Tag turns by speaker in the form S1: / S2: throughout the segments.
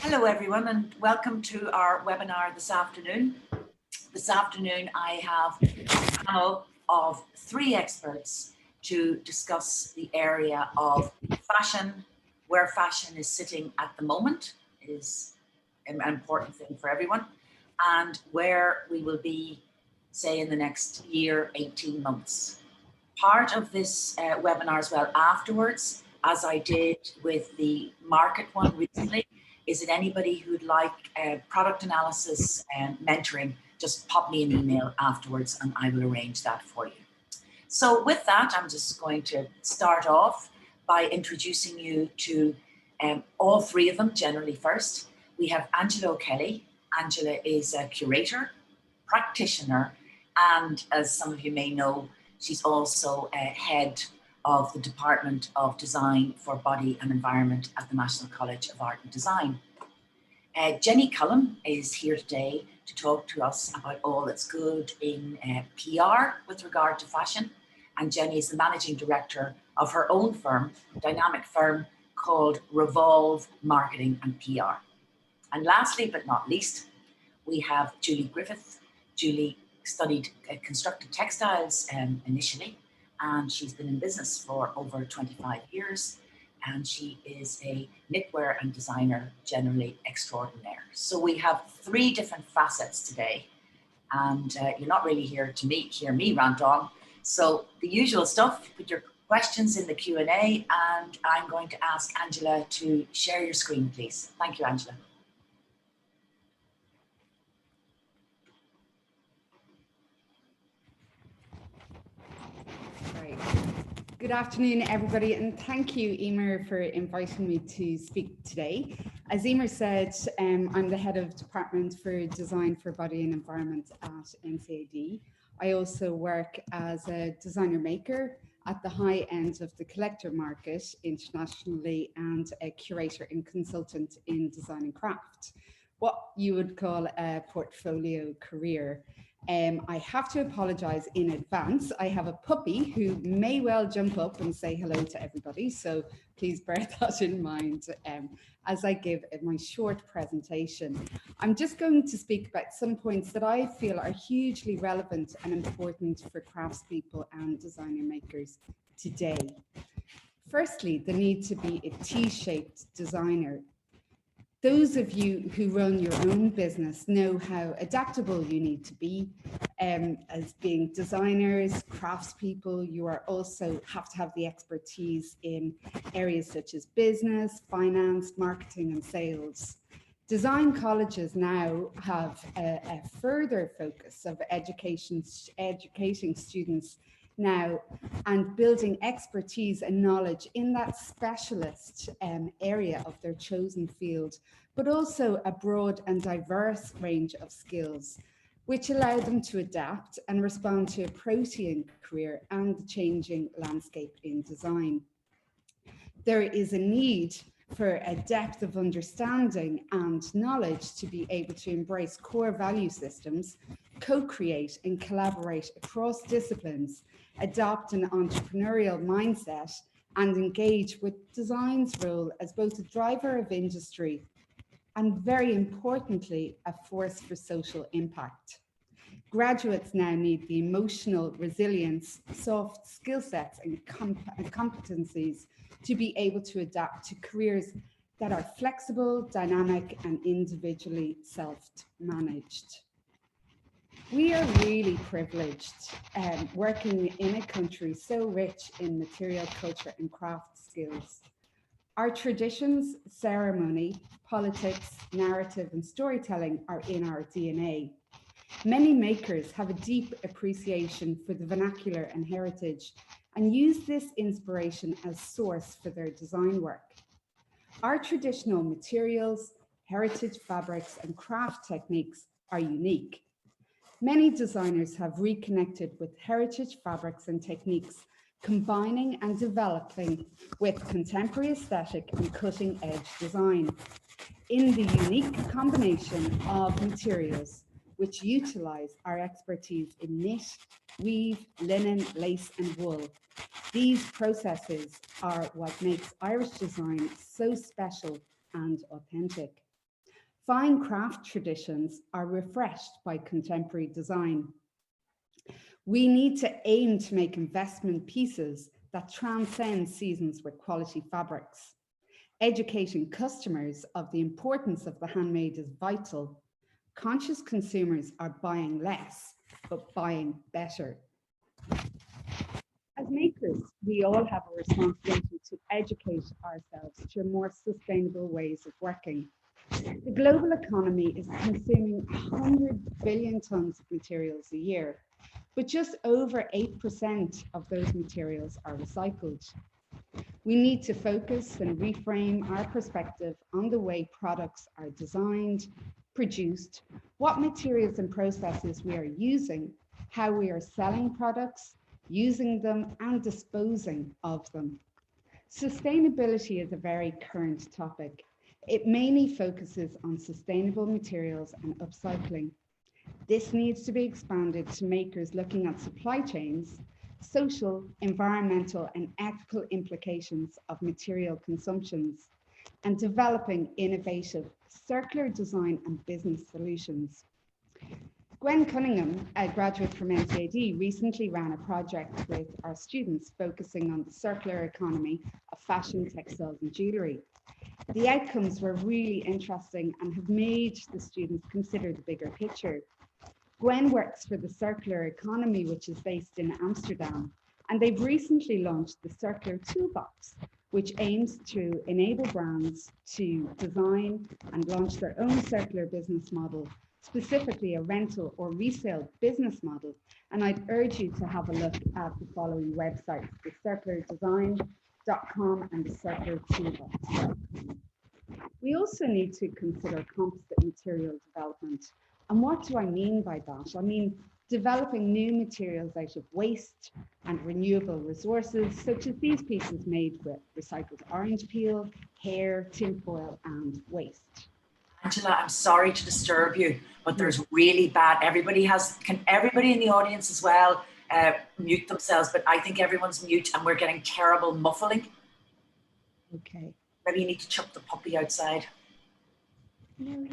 S1: Hello everyone and welcome to our webinar this afternoon. This afternoon I have a panel of 3 experts to discuss the area of fashion, where fashion is sitting at the moment is an important thing for everyone, and where we will be, say, in the next year, 18 months. Part of this webinar as well afterwards, as I did with the market one recently, is that anybody who'd like product analysis and mentoring, just pop me an email afterwards and I will arrange that for you. So with that, I'm just going to start off by introducing you to all 3 of them generally first. We have Angelo Kelly. Angela is a curator, practitioner, and as some of you may know, she's also head of the Department of Design for Body and Environment at the National College of Art and Design. Jenny Cullen is here today to talk to us about all that's good in PR with regard to fashion. And Jenny is the managing director of her own firm, dynamic firm called Revolve Marketing and PR. And lastly, but not least, we have Julie Griffith. Julie studied constructed textiles initially, and she's been in business for over 25 years, and she is a knitwear and designer generally extraordinaire. So we have 3 different facets today, and you're not really here to hear me rant on. So the usual stuff, put your questions in the Q&A, and I'm going to ask Angela to share your screen, please. Thank you, Angela.
S2: Good afternoon, everybody, and thank you, Emer, for inviting me to speak today. As Emer said, I'm the head of Department for Design for Body and Environment at NCAD. I also work as a designer maker at the high end of the collector market internationally and a curator and consultant in design and craft, what you would call a portfolio career. I have to apologize in advance. I have a puppy who may well jump up and say hello to everybody, so please bear that in mind as I give my short presentation. I'm just going to speak about some points that I feel are hugely relevant and important for craftspeople and designer makers today. Firstly, the need to be a T-shaped designer. Those of you who run your own business know how adaptable you need to be. As being designers, craftspeople, you are also have to have the expertise in areas such as business, finance, marketing, and sales. Design colleges now have a further focus of educating students now and building expertise and knowledge in that specialist area of their chosen field, but also a broad and diverse range of skills, which allow them to adapt and respond to a protean career and the changing landscape in design. There is a need for a depth of understanding and knowledge to be able to embrace core value systems, co-create and collaborate across disciplines, adopt an entrepreneurial mindset, and engage with design's role as both a driver of industry and, very importantly, a force for social impact. Graduates now need the emotional resilience, soft skill sets and competencies to be able to adapt to careers that are flexible, dynamic, and individually self-managed. We are really privileged working in a country so rich in material culture and craft skills. Our traditions, ceremony, politics, narrative, and storytelling are in our DNA. Many makers have a deep appreciation for the vernacular and heritage and use this inspiration as source for their design work. Our traditional materials, heritage fabrics, and craft techniques are unique. Many designers have reconnected with heritage fabrics and techniques, combining and developing with contemporary aesthetic and cutting-edge design in the unique combination of materials which utilize our expertise in knit, weave, linen, lace, and wool. These processes are what makes Irish design so special and authentic. fine craft traditions are refreshed by contemporary design. We need to aim to make investment pieces that transcend seasons with quality fabrics. Educating customers of the importance of the handmade is vital. Conscious consumers are buying less, but buying better. As makers, we all have a responsibility to educate ourselves to more sustainable ways of working. The global economy is consuming 100 billion tons of materials a year, but just over 8% of those materials are recycled. We need to focus and reframe our perspective on the way products are designed, produced, what materials and processes we are using, how we are selling products, using them and disposing of them. Sustainability is a very current topic. It mainly focuses on sustainable materials and upcycling. This needs to be expanded to makers looking at supply chains, social, environmental, and ethical implications of material consumptions, and developing innovative circular design and business solutions. Gwen Cunningham, a graduate from NCAD, recently ran a project with our students focusing on the circular economy of fashion, textiles, and jewellery. The outcomes were really interesting and have made the students consider the bigger picture. Gwen works for the Circular Economy, which is based in Amsterdam, and they've recently launched the Circular Toolbox, which aims to enable brands to design and launch their own circular business model, specifically a rental or resale business model. And I'd urge you to have a look at the following websites, the circulardesign.com and the Circular Toolbox. We also need to consider composite material development. And what do I mean by that? I mean, developing new materials out of waste and renewable resources, such as these pieces made with recycled orange peel, hair, tinfoil, and waste.
S1: Angela, I'm sorry to disturb you, but there's really bad, can everybody in the audience as well mute themselves, but I think everyone's mute and we're getting terrible muffling.
S2: Okay.
S1: Maybe you need to chuck the puppy outside.
S2: No,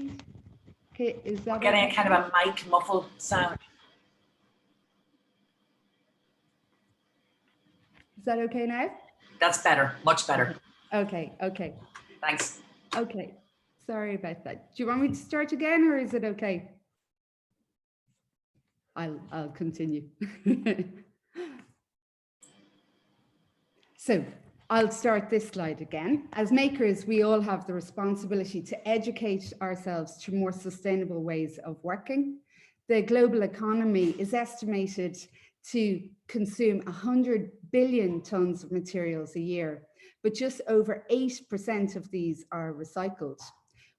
S2: okay, is that
S1: we're getting a kind of a mic muffle sound.
S2: Is that okay now?
S1: That's better, much better.
S2: Okay, okay.
S1: Thanks.
S2: Okay, sorry about that. Do you want me to start again or is it okay? I'll continue. So I'll start this slide again. As makers, we all have the responsibility to educate ourselves to more sustainable ways of working. The global economy is estimated to consume 100 billion tons of materials a year, but just over 8% of these are recycled.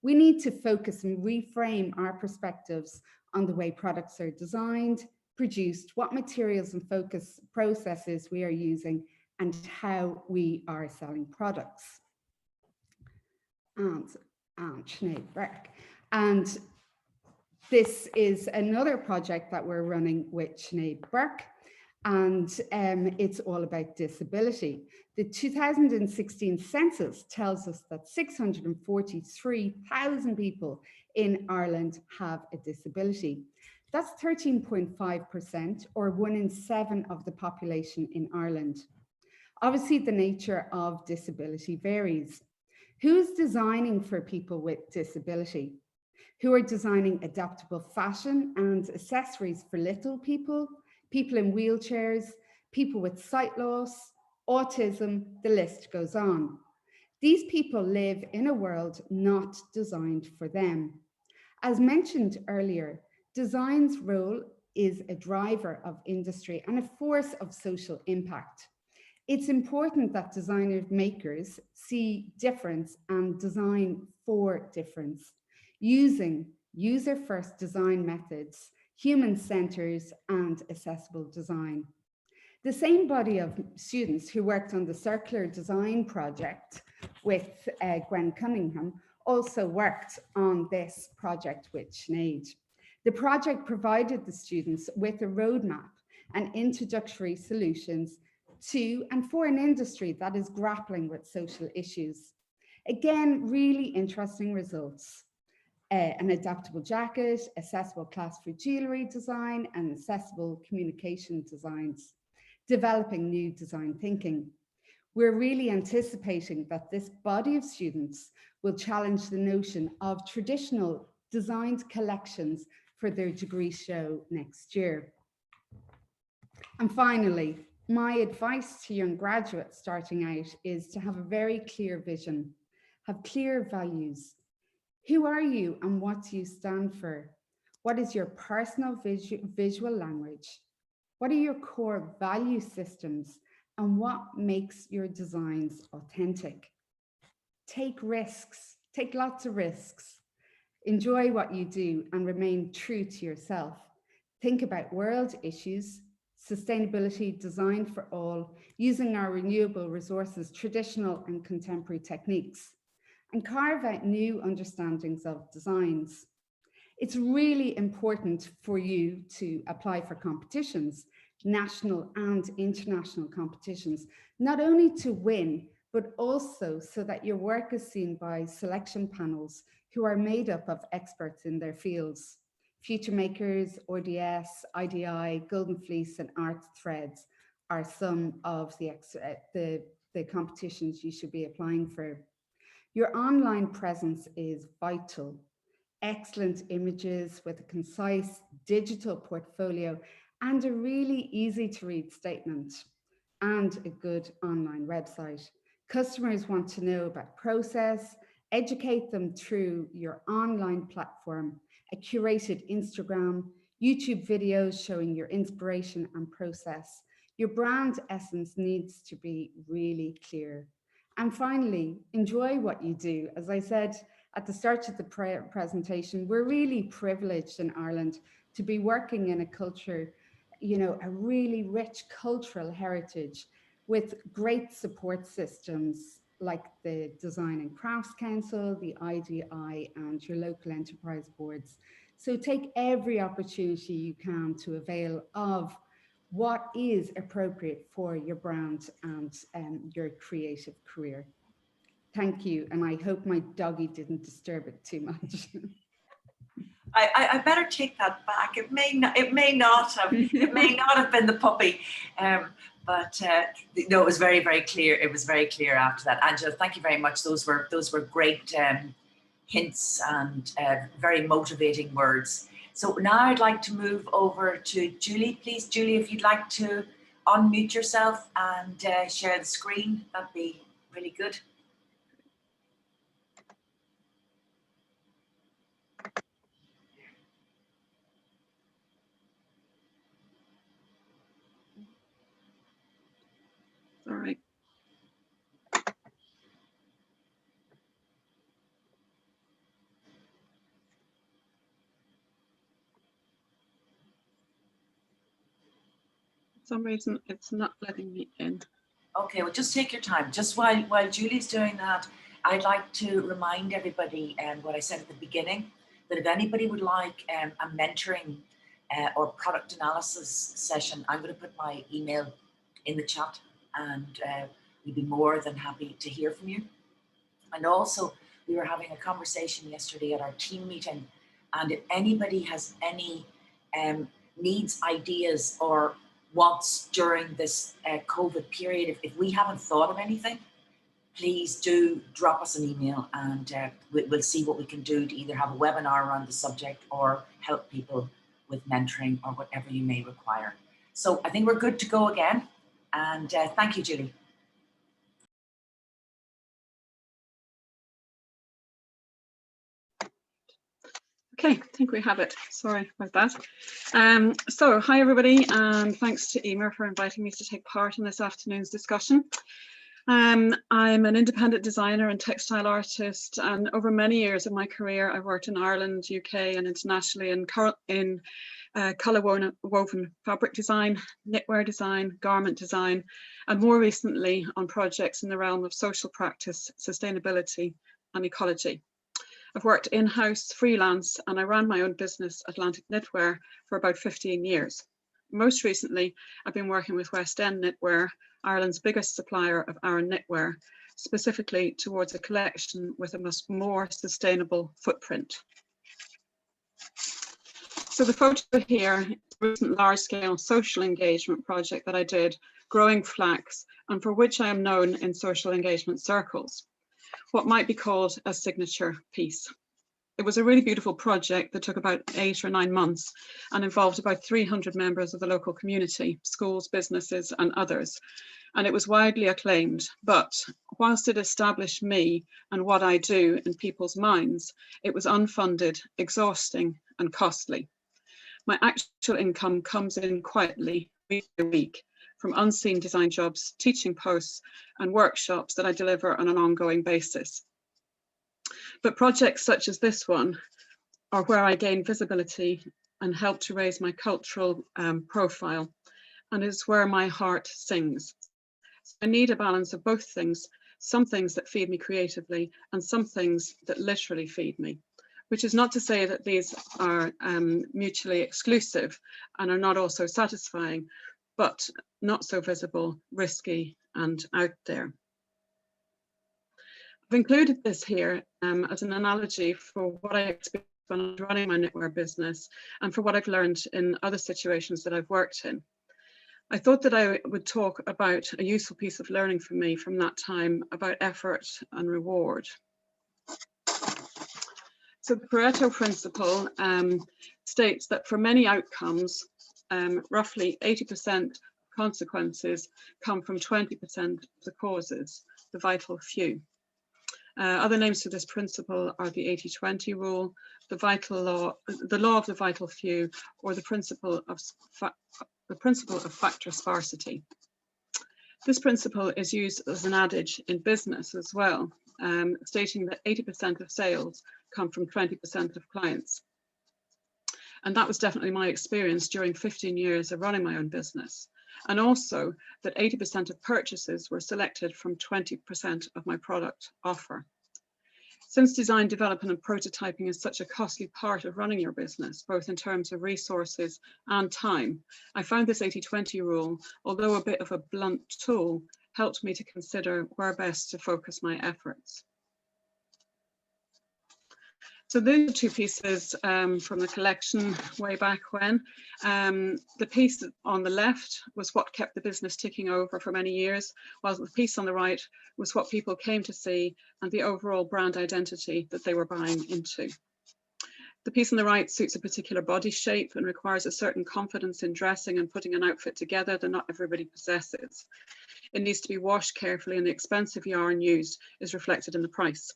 S2: We need to focus and reframe our perspectives on the way products are designed, produced, what materials and focus processes we are using, and how we are selling products. And this is another project that we're running with Sinead Burke, and it's all about disability. The 2016 census tells us that 643,000 people in Ireland have a disability. That's 13.5%, or 1 in 7 of the population in Ireland. Obviously, the nature of disability varies. Who's designing for people with disability? Who are designing adaptable fashion and accessories for little people, people in wheelchairs, people with sight loss, autism, the list goes on. These people live in a world not designed for them. As mentioned earlier, design's role is a driver of industry and a force of social impact. It's important that designer makers see difference and design for difference, using user-first design methods, human-centered and accessible design. The same body of students who worked on the circular design project with Gwen Cunningham also worked on this project with Sinead. The project provided the students with a roadmap and introductory solutions to and for an industry that is grappling with social issues. Again, really interesting results. an adaptable jacket, accessible class for jewellery design, and accessible communication designs, developing new design thinking. We're really anticipating that this body of students will challenge the notion of traditional designed collections for their degree show next year. And finally, my advice to young graduates starting out is to have a very clear vision, have clear values. Who are you and what do you stand for? What is your personal visual language? What are your core value systems? And what makes your designs authentic? Take risks, take lots of risks. Enjoy what you do and remain true to yourself. Think about world issues, sustainability, design for all, using our renewable resources, traditional and contemporary techniques, and carve out new understandings of designs. It's really important for you to apply for competitions, national and international competitions, not only to win, but also so that your work is seen by selection panels who are made up of experts in their fields. Future Makers, RDS, IDI, Golden Fleece, and Art Threads are some of the competitions you should be applying for. Your online presence is vital. Excellent images with a concise digital portfolio and a really easy to read statement and a good online website. Customers want to know about process, educate them through your online platform, a curated Instagram, YouTube videos showing your inspiration and process. Your brand essence needs to be really clear. And finally, enjoy what you do. As I said at the start of the presentation, we're really privileged in Ireland to be working in a culture, a really rich cultural heritage with great support systems like the Design and Crafts Council, the IDI, and your local enterprise boards. So take every opportunity you can to avail of what is appropriate for your brand and your creative career. Thank you, and I hope my doggy didn't disturb it too much.
S1: I better take that back. It may not have. It may not have been the puppy, but no, it was very, very clear. It was very clear after that. Angelo, thank you very much. Those were great hints and very motivating words. So now I'd like to move over to Julie, please. Julie, if you'd like to unmute yourself and share the screen, that'd be really good.
S3: All right. For some reason, it's not letting me in.
S1: Okay, well, just take your time. Just while Julie's doing that, I'd like to remind everybody what I said at the beginning, that if anybody would like a mentoring or product analysis session, I'm going to put my email in the chat, and we'd be more than happy to hear from you. And also, we were having a conversation yesterday at our team meeting, and if anybody has any needs, ideas, or wants during this COVID period, if we haven't thought of anything, please do drop us an email, and we'll see what we can do to either have a webinar around the subject or help people with mentoring or whatever you may require. So I think we're good to go again, and thank you, Julie.
S3: Okay, I think we have it. Sorry about that. So hi everybody, and thanks to Emer for inviting me to take part in this afternoon's discussion. I'm an independent designer and textile artist, and over many years of my career I've worked in Ireland, UK and internationally in colour woven fabric design, knitwear design, garment design, and more recently on projects in the realm of social practice, sustainability and ecology. I've worked in-house, freelance, and I ran my own business, Atlantic Knitwear, for about 15 years. Most recently, I've been working with West End Knitwear, Ireland's biggest supplier of Aran knitwear, specifically towards a collection with a more sustainable footprint. So the photo here is a recent large-scale social engagement project that I did, growing flax, and for which I am known in social engagement circles, what might be called a signature piece. It was a really beautiful project that took about 8 or 9 months and involved about 300 members of the local community, schools, businesses, and others. And it was widely acclaimed, but whilst it established me and what I do in people's minds, it was unfunded, exhausting, and costly. My actual income comes in quietly week by week from unseen design jobs, teaching posts, and workshops that I deliver on an ongoing basis. But projects such as this one are where I gain visibility and help to raise my cultural profile, and is where my heart sings. So I need a balance of both things, some things that feed me creatively and some things that literally feed me, which is not to say that these are mutually exclusive and are not also satisfying, but not so visible, risky, and out there. I've included this here as an analogy for what I experienced when I was running my knitwear business and for what I've learned in other situations that I've worked in. I thought that I would talk about a useful piece of learning for me from that time about effort and reward. So the Pareto Principle states that for many outcomes, roughly 80% consequences come from 20% of the causes, the vital few. Other names for this principle are the 80-20 rule, the law of the vital few, or the principle of factor sparsity. This principle is used as an adage in business as well, stating that 80% of sales come from 20% of clients. And that was definitely my experience during 15 years of running my own business. And also that 80% of purchases were selected from 20% of my product offer. Since design, development and prototyping is such a costly part of running your business, both in terms of resources and time, I found this 80-20 rule, although a bit of a blunt tool, helped me to consider where best to focus my efforts. So these are two pieces from the collection way back when. The piece on the left was what kept the business ticking over for many years, while the piece on the right was what people came to see and the overall brand identity that they were buying into. The piece on the right suits a particular body shape and requires a certain confidence in dressing and putting an outfit together that not everybody possesses. It needs to be washed carefully, and the expensive yarn used is reflected in the price.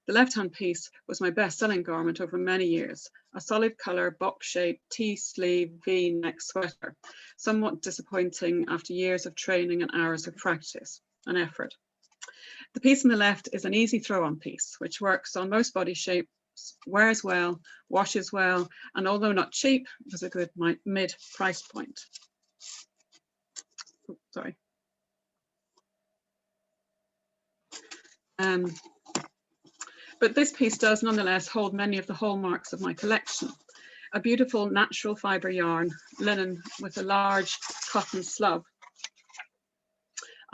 S3: The left-hand piece was my best-selling garment over many years, a solid colour, box shape, T-sleeve, V-neck sweater, somewhat disappointing after years of training and hours of practice and effort. The piece on the left is an easy throw-on piece, which works on most body shapes, wears well, washes well, and although not cheap, was a good mid-price point. Oh, sorry. But this piece does nonetheless hold many of the hallmarks of my collection. A beautiful natural fibre yarn, linen with a large cotton slub,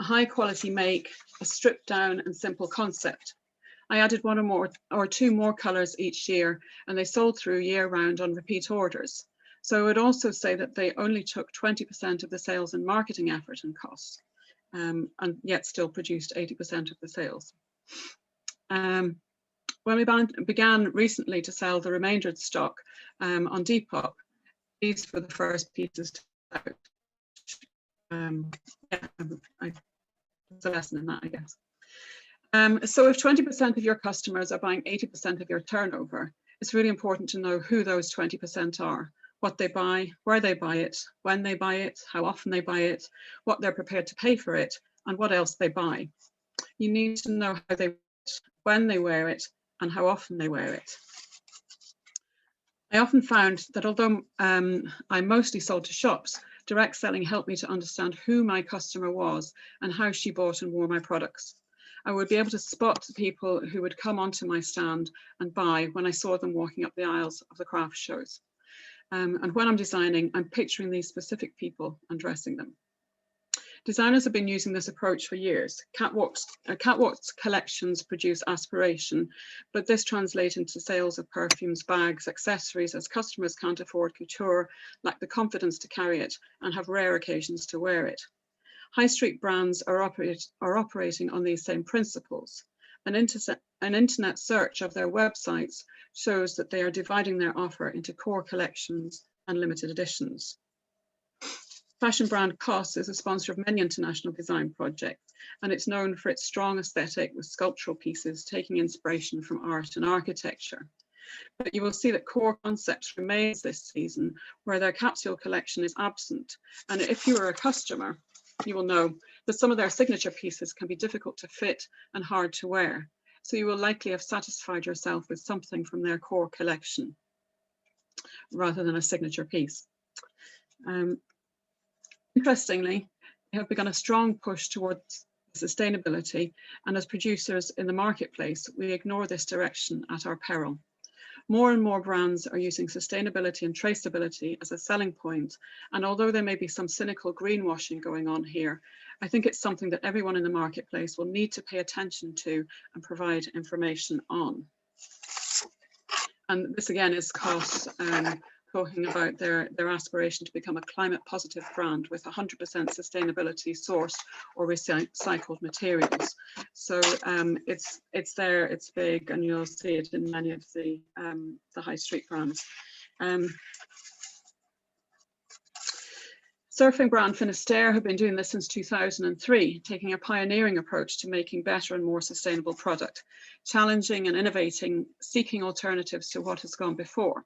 S3: a high quality make, a stripped down and simple concept. I added one or two more colours each year, and they sold through year round on repeat orders. So I would also say that they only took 20% of the sales and marketing effort and costs, and yet still produced 80% of the sales. When we began recently to sell the remainder of the stock on Depop, these were the first pieces to out. There's a lesson in that, I guess. So if 20% of your customers are buying 80% of your turnover, it's really important to know who those 20% are, what they buy, where they buy it, when they buy it, how often they buy it, what they're prepared to pay for it, and what else they buy. You need to know how they wear it, when they wear it, and how often they wear it. I often found that although I mostly sold to shops, direct selling helped me to understand who my customer was and how she bought and wore my products. I would be able to spot the people who would come onto my stand and buy when I saw them walking up the aisles of the craft shows. And when I'm designing, I'm picturing these specific people and dressing them. Designers have been using this approach for years. Catwalks collections produce aspiration, but this translates into sales of perfumes, bags, accessories, as customers can't afford couture, lack the confidence to carry it, and have rare occasions to wear it. High street brands are operating on these same principles. An internet search of their websites shows that they are dividing their offer into core collections and limited editions. Fashion brand COS is a sponsor of many international design projects, and it's known for its strong aesthetic with sculptural pieces taking inspiration from art and architecture. But you will see that core concepts remains this season, where their capsule collection is absent. And if you are a customer, you will know that some of their signature pieces can be difficult to fit and hard to wear. So you will likely have satisfied yourself with something from their core collection rather than a signature piece. Interestingly, they have begun a strong push towards sustainability, and as producers in the marketplace, we ignore this direction at our peril. More and more brands are using sustainability and traceability as a selling point, and although there may be some cynical greenwashing going on here, I think it's something that everyone in the marketplace will need to pay attention to and provide information on. And this again is COS talking about their aspiration to become a climate positive brand with 100% sustainability sourced or recycled materials. So it's there, it's big, and you'll see it in many of the high street brands. Surfing brand Finisterre have been doing this since 2003, taking a pioneering approach to making better and more sustainable product, challenging and innovating, seeking alternatives to what has gone before.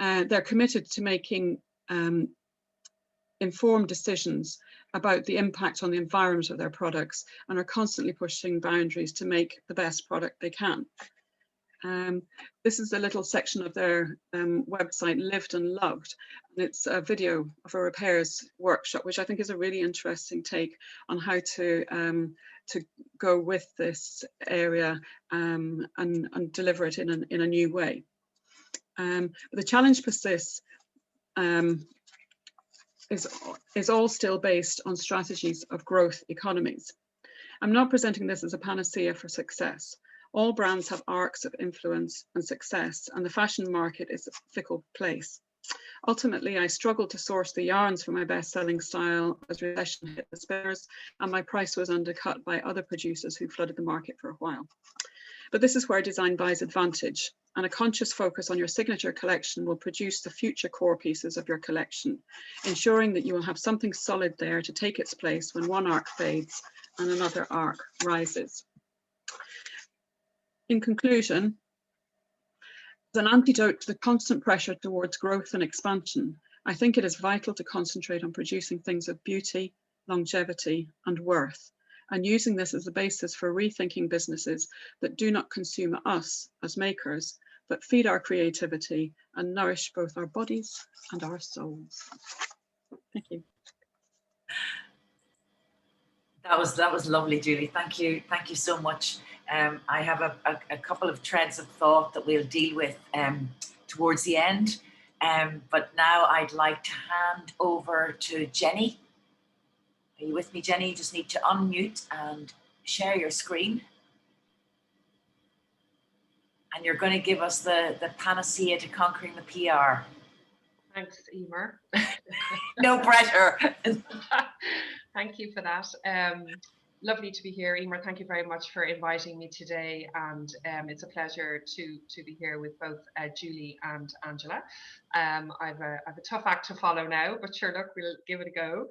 S3: They're committed to making informed decisions about the impact on the environment of their products and are constantly pushing boundaries to make the best product they can. This is a little section of their website, Lived and Loved, and it's a video of a repairs workshop, which I think is a really interesting take on how to go with this area and deliver it in a new way. The challenge persists, is all still based on strategies of growth economies. I'm not presenting this as a panacea for success. All brands have arcs of influence and success, and the fashion market is a fickle place. Ultimately, I struggled to source the yarns for my best-selling style as recession hit the spares, and my price was undercut by other producers who flooded the market for a while. But this is where design buys advantage, and a conscious focus on your signature collection will produce the future core pieces of your collection, ensuring that you will have something solid there to take its place when one arc fades and another arc rises. In conclusion, as an antidote to the constant pressure towards growth and expansion, I think it is vital to concentrate on producing things of beauty, longevity, and worth, and using this as a basis for rethinking businesses that do not consume us as makers, but feed our creativity and nourish both our bodies and our souls. Thank you.
S1: That was lovely, Julie. Thank you so much. I have a couple of threads of thought that we'll deal with towards the end. But now I'd like to hand over to Jenny. Are you with me, Jenny? You just need to unmute and share your screen. And you're going to give us the panacea to conquering the PR.
S4: Thanks, Emer.
S1: No pressure.
S4: Thank you for that. Lovely to be here, Emer. Thank you very much for inviting me today, and it's a pleasure to be here with both Julie and Angela. I've a tough act to follow now, but sure, look, we'll give it a go.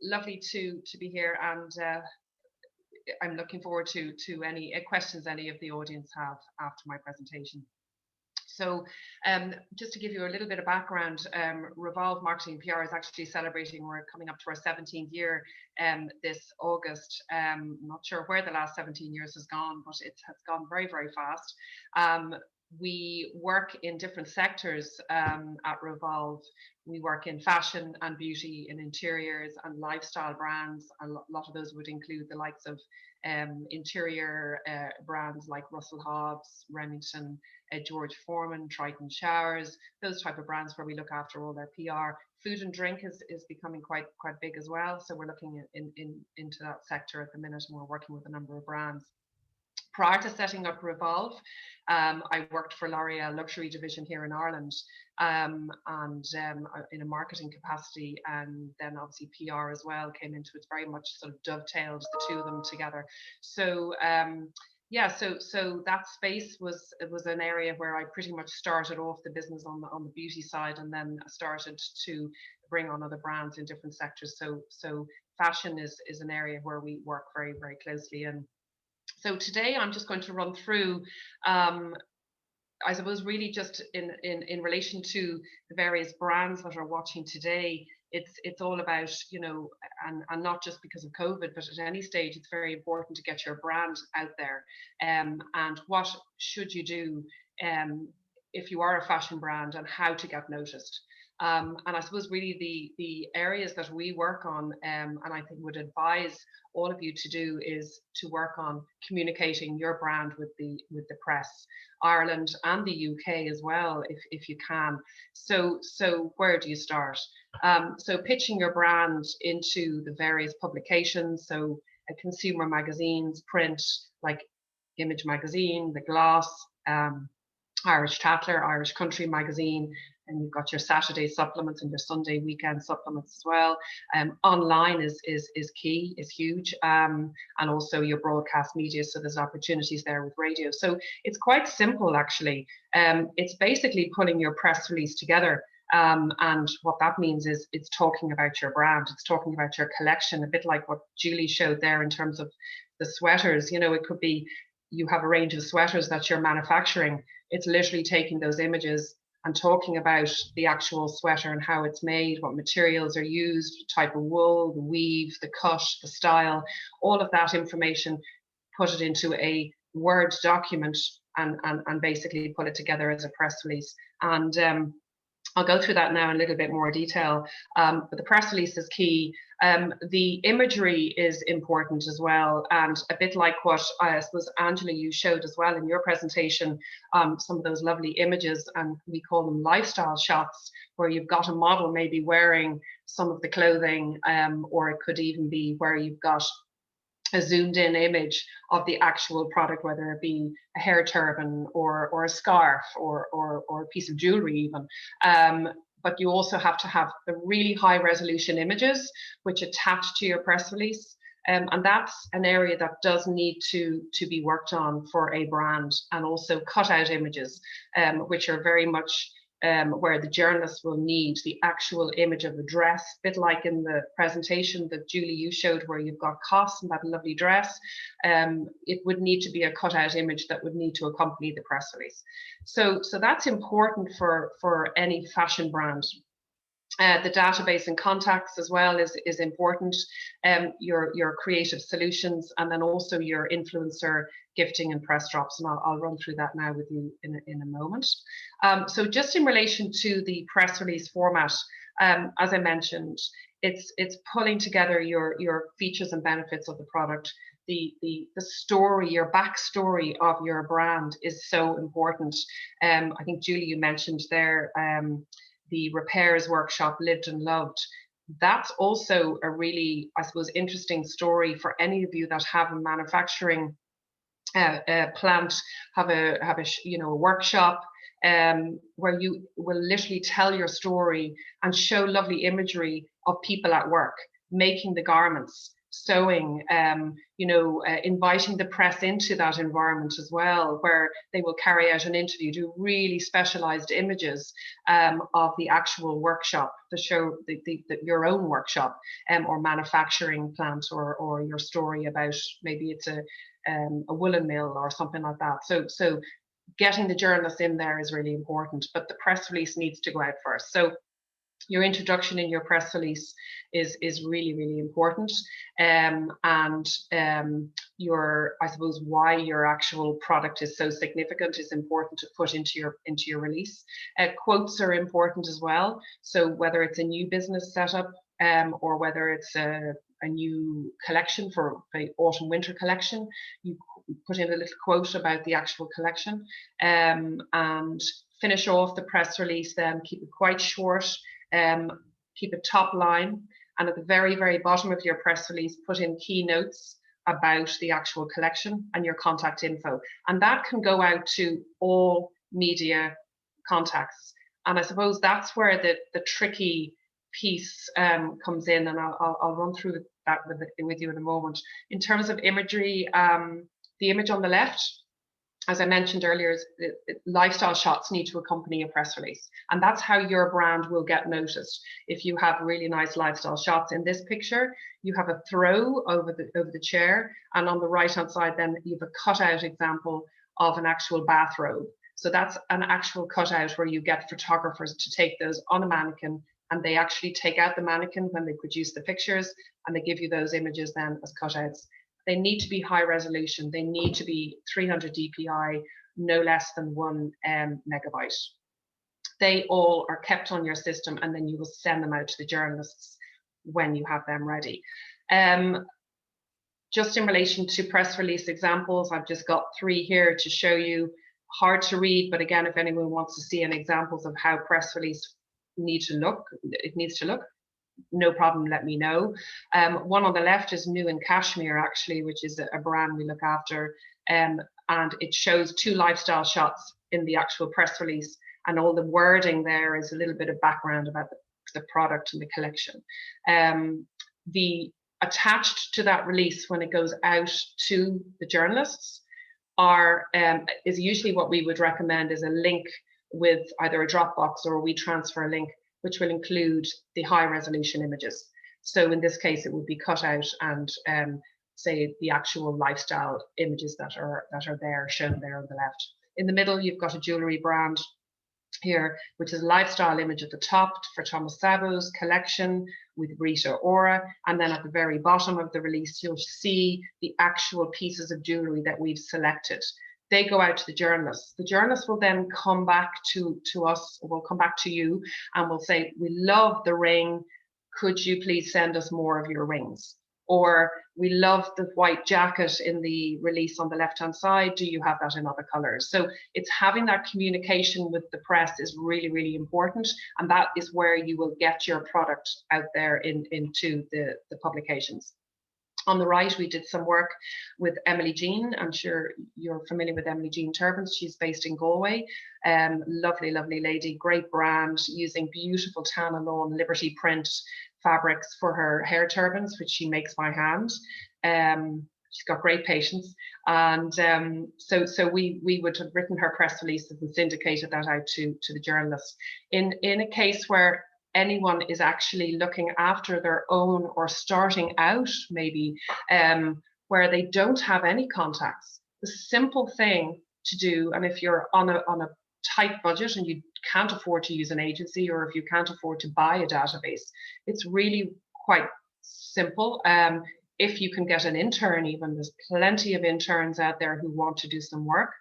S4: Lovely to be here, and I'm looking forward to any questions any of the audience have after my presentation. So just to give you a little bit of background, Revolve Marketing PR is actually celebrating, we're coming up to our 17th year this August. Not sure where the last 17 years has gone, but it has gone very, very fast. We work in different sectors at Revolve. We work in fashion and beauty, in interiors and lifestyle brands. A lot of those would include the likes of interior brands like Russell Hobbs, Remington, George Foreman, Triton Showers, those type of brands where we look after all their PR. Food and drink is becoming quite big as well. So we're looking into that sector at the minute, and we're working with a number of brands. Prior to setting up Revolve, I worked for L'Oreal luxury division here in Ireland, in a marketing capacity, and then obviously PR as well came into it. Very much sort of dovetailed the two of them together. So yeah, so that space was an area where I pretty much started off the business on the beauty side, and then started to bring on other brands in different sectors. So fashion is an area where we work very, very closely in. So today I'm just going to run through, I suppose, really just in relation to the various brands that are watching today. It's all about, you know, and not just because of COVID, but at any stage, it's very important to get your brand out there. And what should you do if you are a fashion brand, and how to get noticed. And I suppose really the areas that we work on, and I think would advise all of you to do, is to work on communicating your brand with the press, Ireland and the UK as well, if you can. So where do you start? So pitching your brand into the various publications, so consumer magazines, print, like Image magazine, The Gloss, Irish Tatler, Irish Country magazine, and you've got your Saturday supplements and your Sunday weekend supplements as well. Online is key, is huge, and also your broadcast media. So there's opportunities there with radio. So it's quite simple, actually. It's basically pulling your press release together. And what that means is it's talking about your brand. It's talking about your collection, a bit like what Julie showed there in terms of the sweaters. You know, it could be you have a range of sweaters that you're manufacturing. It's literally taking those images and talking about the actual sweater and how it's made, what materials are used, type of wool, the weave, the cut, the style, all of that information, put it into a Word document and basically put it together as a press release. And I'll go through that now in a little bit more detail, but the press release is key. The imagery is important as well, and a bit like what I suppose, Angela, you showed as well in your presentation, some of those lovely images, and we call them lifestyle shots, where you've got a model maybe wearing some of the clothing, or it could even be where you've got a zoomed in image of the actual product, whether it be a hair turban or a scarf or a piece of jewelry even. But you also have to have the really high resolution images which attach to your press release. And that's an area that does need to be worked on for a brand, and also cutout images, which are very much where the journalists will need the actual image of the dress, a bit like in the presentation that Julie, you showed, where you've got Cos and that lovely dress. It would need to be a cutout image that would need to accompany the press release. So that's important for any fashion brand. The database and contacts as well is important, your creative solutions, and then also your influencer gifting and press drops, and I'll run through that now with you in a moment. So just in relation to the press release format, as I mentioned, it's pulling together your features and benefits of the product. The story, your backstory of your brand is so important. I think Julie, you mentioned there, the repairs workshop, lived and loved. That's also a really, I suppose, interesting story for any of you that have a manufacturing plant, have a workshop, where you will literally tell your story and show lovely imagery of people at work making the garments, sewing, inviting the press into that environment as well, where they will carry out an interview, do really specialized images of the actual workshop to show your own workshop, or manufacturing plant, or your story about maybe it's a woolen mill or something like that. So getting the journalists in there is really important, but the press release needs to go out first. So your introduction in your press release is really, really important, your, I suppose, why your actual product is so significant is important to put into your release. Quotes are important as well. So whether it's a new business setup, or whether it's a a new collection for the autumn winter collection, you put in a little quote about the actual collection, and finish off the press release, then keep it quite short, keep it top line, and at the very, very bottom of your press release, put in key notes about the actual collection and your contact info. And that can go out to all media contacts. And I suppose that's where the tricky piece comes in, and I'll run through that with you in a moment. In terms of imagery, the image on the left, as I mentioned earlier, is lifestyle shots need to accompany a press release. And that's how your brand will get noticed. If you have really nice lifestyle shots in this picture, you have a throw over the chair, and on the right-hand side, then you have a cutout example of an actual bathrobe. So that's an actual cutout where you get photographers to take those on a mannequin, and they actually take out the mannequin when they produce the pictures, and they give you those images then as cutouts. They need to be high resolution. They need to be 300 dpi, no less than 1 megabyte. They all are kept on your system, and then you will send them out to the journalists when you have them ready. Just in relation to press release examples, I've just got 3 here to show you. Hard to read, but again, if anyone wants to see an examples of how press release needs to look, no problem, let me know. One on the left is New in Kashmir, actually, which is a brand we look after, and it shows 2 lifestyle shots in the actual press release, and all the wording there is a little bit of background about the product and the collection. The attached to that release when it goes out to the journalists is usually what we would recommend is a link with either a Dropbox or a WeTransfer link, which will include the high resolution images. So in this case, it would be cut out and say the actual lifestyle images that are there, shown there on the left. In the middle, you've got a jewellery brand here, which is a lifestyle image at the top for Thomas Sabo's collection with Rita Ora. And then at the very bottom of the release, you'll see the actual pieces of jewellery that we've selected. They go out to the journalists. The journalists will then come back to us, or will come back to you, and will say, we love the ring. Could you please send us more of your rings? Or we love the white jacket in the release on the left-hand side. Do you have that in other colors? So it's having that communication with the press is really, really important. And that is where you will get your product out there into the publications. On the right, we did some work with Emily Jean. I'm sure you're familiar with Emily Jean Turbans. She's based in Galway. Lovely, lovely lady, great brand, using beautiful Tanalon Liberty print fabrics for her hair turbans, which she makes by hand. She's got great patience. And so we would have written her press release and syndicated that out to the journalists. In a case where anyone is actually looking after their own or starting out maybe where they don't have any contacts, the simple thing to do, and if you're on a tight budget and you can't afford to use an agency, or if you can't afford to buy a database, it's really quite simple. If you can get an intern, even, there's plenty of interns out there who want to do some work.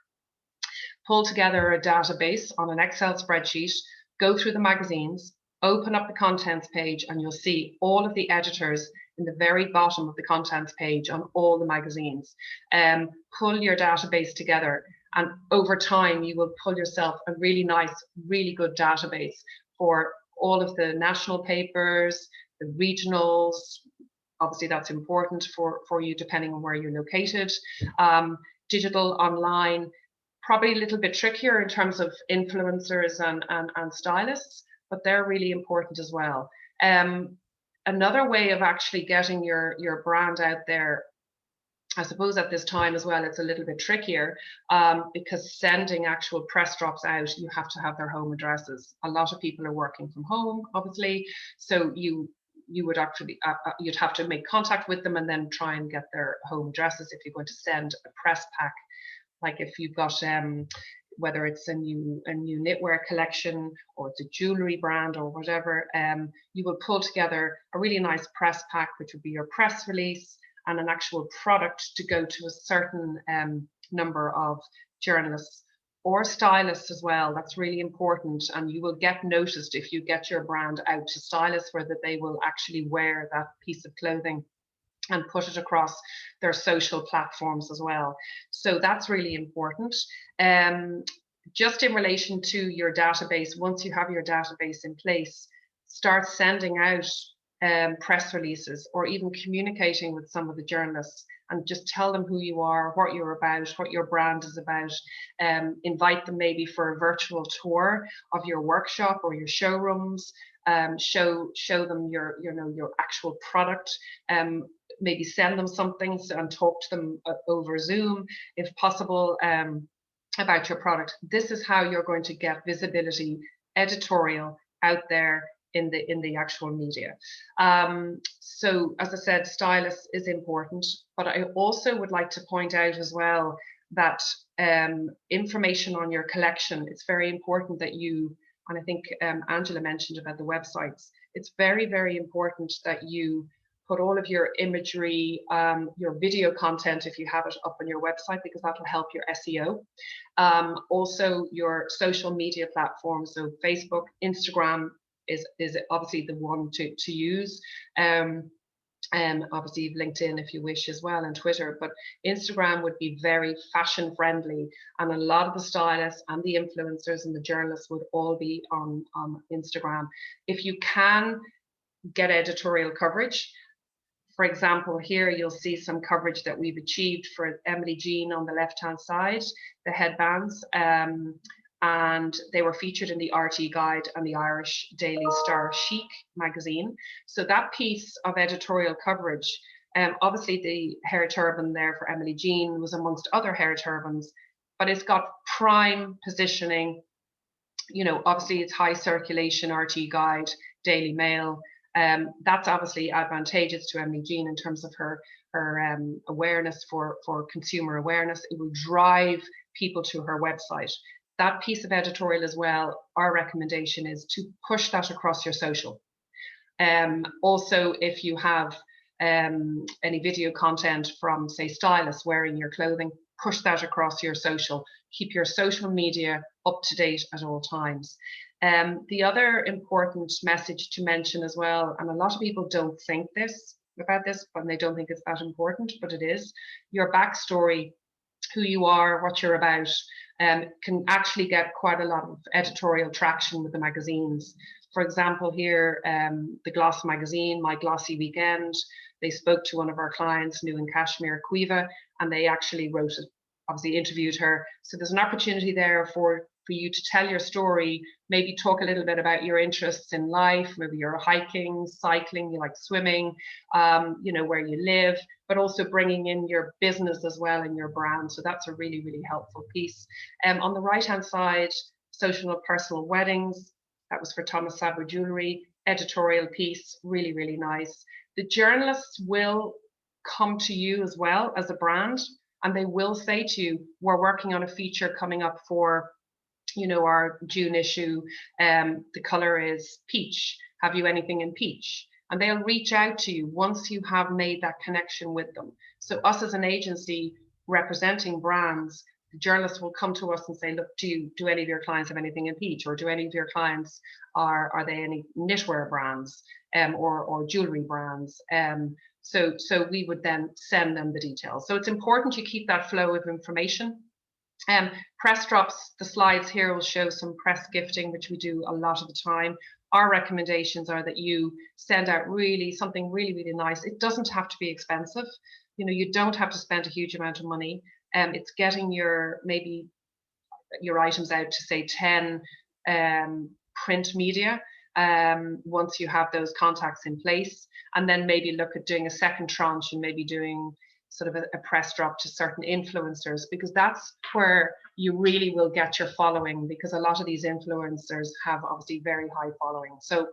S4: Pull together a database on an Excel spreadsheet, go through the magazines, open up the contents page, and you'll see all of the editors in the very bottom of the contents page on all the magazines. Pull your database together, and over time you will pull yourself a really nice, really good database for all of the national papers, the regionals. Obviously that's important for you depending on where you're located. Digital, online, probably a little bit trickier in terms of influencers and stylists, but they're really important as well. Another way of actually getting your brand out there, I suppose at this time as well, it's a little bit trickier because sending actual press drops out, you have to have their home addresses. A lot of people are working from home, obviously, so you would actually, you'd have to make contact with them and then try and get their home addresses if you're going to send a press pack. Like if you've got whether it's a new knitwear collection or it's a jewelry brand or whatever, you will pull together a really nice press pack, which would be your press release and an actual product to go to a certain number of journalists or stylists as well. That's really important, and you will get noticed if you get your brand out to stylists where that they will actually wear that piece of clothing and put it across their social platforms as well. So that's really important. Just in relation to your database, once you have your database in place, start sending out press releases, or even communicating with some of the journalists, and just tell them who you are, what you're about, what your brand is about. Invite them maybe for a virtual tour of your workshop or your showrooms. Show them your actual product. Maybe send them something and talk to them over Zoom if possible, about your product. This is how you're going to get visibility, editorial out there in the actual media. So as I said, stylist is important, but I also would like to point out as well that information on your collection, it's very important that you, and I think Angela mentioned about the websites, it's very, very important that you put all of your imagery, your video content, if you have it, up on your website, because that will help your SEO. Also your social media platforms, so Facebook, Instagram is obviously the one to use. Obviously LinkedIn if you wish as well, and Twitter, but Instagram would be very fashion friendly, and a lot of the stylists and the influencers and the journalists would all be on Instagram. If you can get editorial coverage, for example, here you'll see some coverage that we've achieved for Emily Jean on the left-hand side, the headbands, and they were featured in the RT Guide and the Irish Daily Star Chic magazine. So that piece of editorial coverage, obviously the hair turban there for Emily Jean was amongst other hair turbans, but it's got prime positioning. Obviously it's high circulation, RT Guide, Daily Mail. That's obviously advantageous to Emily Jean in terms of her awareness for consumer awareness. It will drive people to her website. That piece of editorial as well, our recommendation is to push that across your social. Also, if you have any video content from, say, stylists wearing your clothing, push that across your social. Keep your social media up to date at all times. The other important message to mention as well, and a lot of people don't think about this, but they don't think it's that important, but it is, your backstory, who you are, what you're about, can actually get quite a lot of editorial traction with the magazines. For example, here, the Gloss magazine, My Glossy Weekend, they spoke to one of our clients, New in Kashmir, Quiva, and they actually wrote it, obviously interviewed her. So there's an opportunity there for you to tell your story, maybe talk a little bit about your interests in life, maybe you're hiking, cycling, you like swimming, where you live, but also bringing in your business as well and your brand. So that's a really, really helpful piece. On the right-hand side, social and personal weddings, that was for Thomas Sabre Jewellery, editorial piece, really, really nice. The journalists will come to you as well as a brand, and they will say to you, we're working on a feature coming up for our June issue, the color is peach. Have you anything in peach? And they'll reach out to you once you have made that connection with them. So us as an agency representing brands, the journalists will come to us and say, look, do any of your clients have anything in peach? Or do any of your clients, are they any knitwear brands or jewelry brands? So we would then send them the details. So it's important you keep that flow of information. Press drops, the slides here will show some press gifting, which we do a lot of the time. Our recommendations are that you send out something really, really nice. It doesn't have to be expensive. You don't have to spend a huge amount of money. It's getting your items out to, say, 10 print media once you have those contacts in place, and then maybe look at doing a second tranche and maybe doing sort of a press drop to certain influencers, because that's where you really will get your following, because a lot of these influencers have obviously very high following. So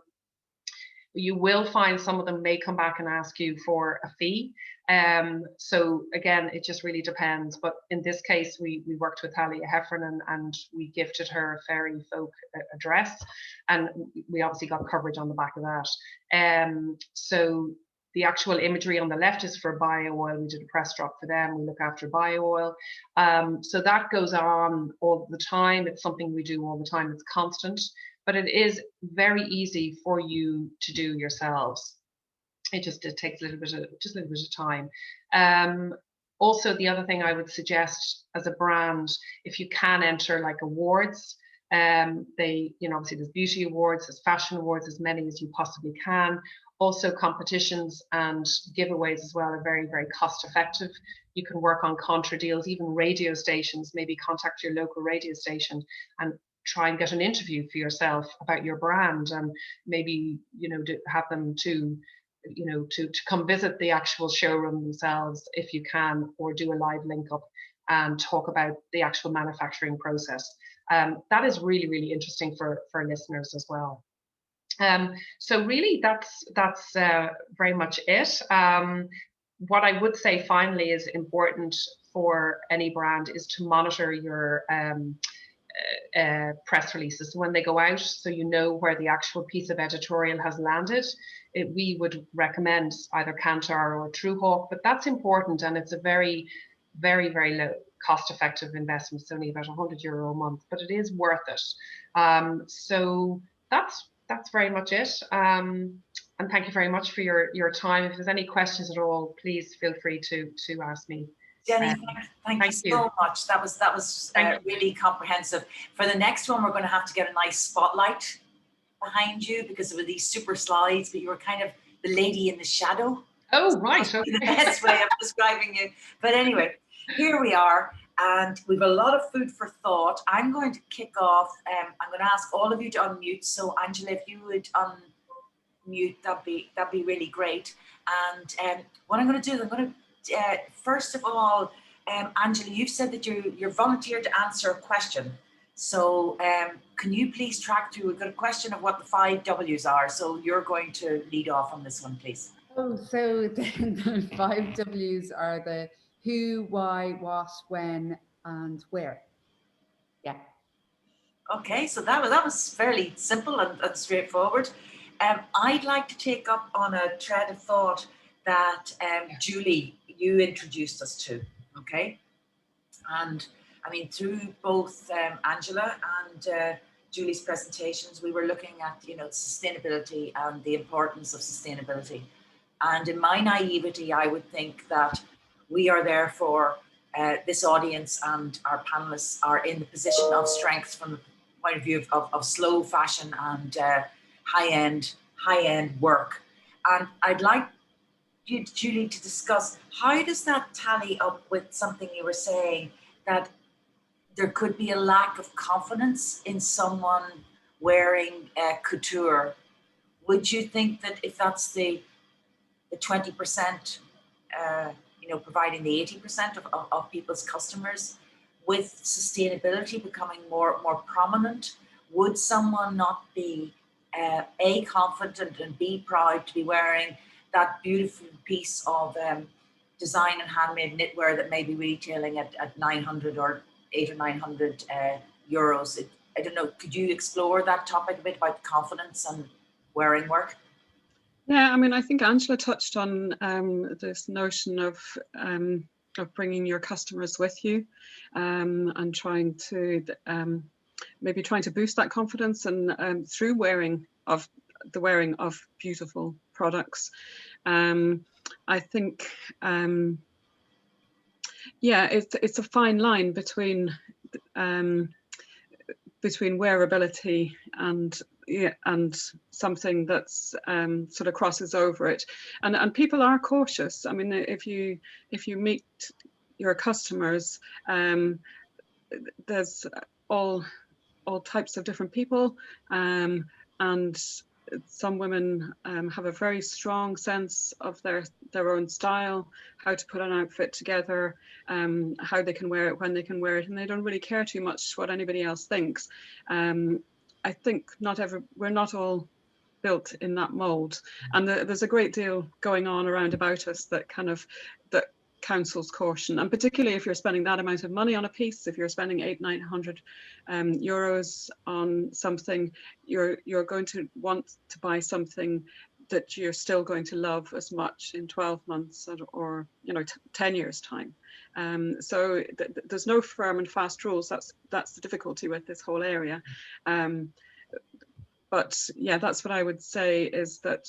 S4: you will find some of them may come back and ask you for a fee. So again, it just really depends. But in this case, we worked with Thalia Heffernan and we gifted her a Fairy Folk address, and we obviously got coverage on the back of that. So the actual imagery on the left is for bio oil. We did a press drop for them. We look after bio oil. So that goes on all the time. It's something we do all the time. It's constant, but it is very easy for you to do yourselves. it takes a little bit of time. Also, the other thing I would suggest as a brand, if you can enter like awards, they, obviously there's beauty awards, there's fashion awards, as many as you possibly can. Also, competitions and giveaways as well are very, very cost effective. You can work on contra deals, even radio stations, maybe contact your local radio station and try and get an interview for yourself about your brand, and maybe, have them to come visit the actual showroom themselves if you can, or do a live link up and talk about the actual manufacturing process. That is really, really interesting for listeners as well. So really that's very much it. What I would say finally is important for any brand is to monitor your press releases when they go out, so you know where the actual piece of editorial has landed. We would recommend either Kantar or Truehawk, but that's important, and it's a very, very, very low cost-effective investment. It's only about €100 a month, but it is worth it. So that's very much it. And thank you very much for your time. If there's any questions at all, please feel free to ask me.
S1: Jenny, thank you so much. That was really comprehensive. For the next one, we're going to have to get a nice spotlight behind you, because there were these super slides, but you were kind of the lady in the shadow.
S4: Oh, right. Okay.
S1: The best way of describing you. But anyway, here we are, and we've a lot of food for thought. I'm going to kick off. I'm going to ask all of you to unmute. So, Angela, if you would unmute, that'd be really great. And what I'm going to do is I'm going to first of all, Angela, you've said that you're volunteered to answer a question. So can you please track through? We've got a question of what the 5 W's are. So you're going to lead off on this one, please.
S2: Oh, so the 5 W's are the who, why, what, when, and where. Yeah.
S1: Okay, so that was fairly simple and straightforward. I'd like to take up on a thread of thought that Julie, you introduced us to, okay? And I mean, through both Angela and Julie's presentations, we were looking at, sustainability and the importance of sustainability. And in my naivety, I would think that we are therefore, this audience and our panelists are in the position of strength from the point of view of slow fashion and high-end work. And I'd like you, Julie, to discuss how does that tally up with something you were saying, that there could be a lack of confidence in someone wearing couture. Would you think that if that's the 20%, providing the 80% of people's customers, with sustainability becoming more prominent, would someone not be A, confident, and B, proud to be wearing that beautiful piece of design and handmade knitwear that may be retailing at 900 or 800 or 900 euros? I don't know, could you explore that topic a bit about confidence and wearing work?
S3: Yeah, I mean, I think Angela touched on this notion of bringing your customers with you, and trying to boost that confidence, and through wearing of beautiful products. I think, yeah, it's a fine line between wearability and something that's sort of crosses over it, and people are cautious. I mean, if you meet your customers, there's all types of different people, and some women have a very strong sense of their own style, how to put an outfit together, how they can wear it, when they can wear it, and they don't really care too much what anybody else thinks. I think we're not all built in that mold, and there's a great deal going on around about us that counsels caution, and particularly if you're spending that amount of money on a piece, if you're spending 800-900 euros on something, you're going to want to buy something that you're still going to love as much in 12 months or 10 years time. So there's no firm and fast rules. That's the difficulty with this whole area. But yeah, that's what I would say, is that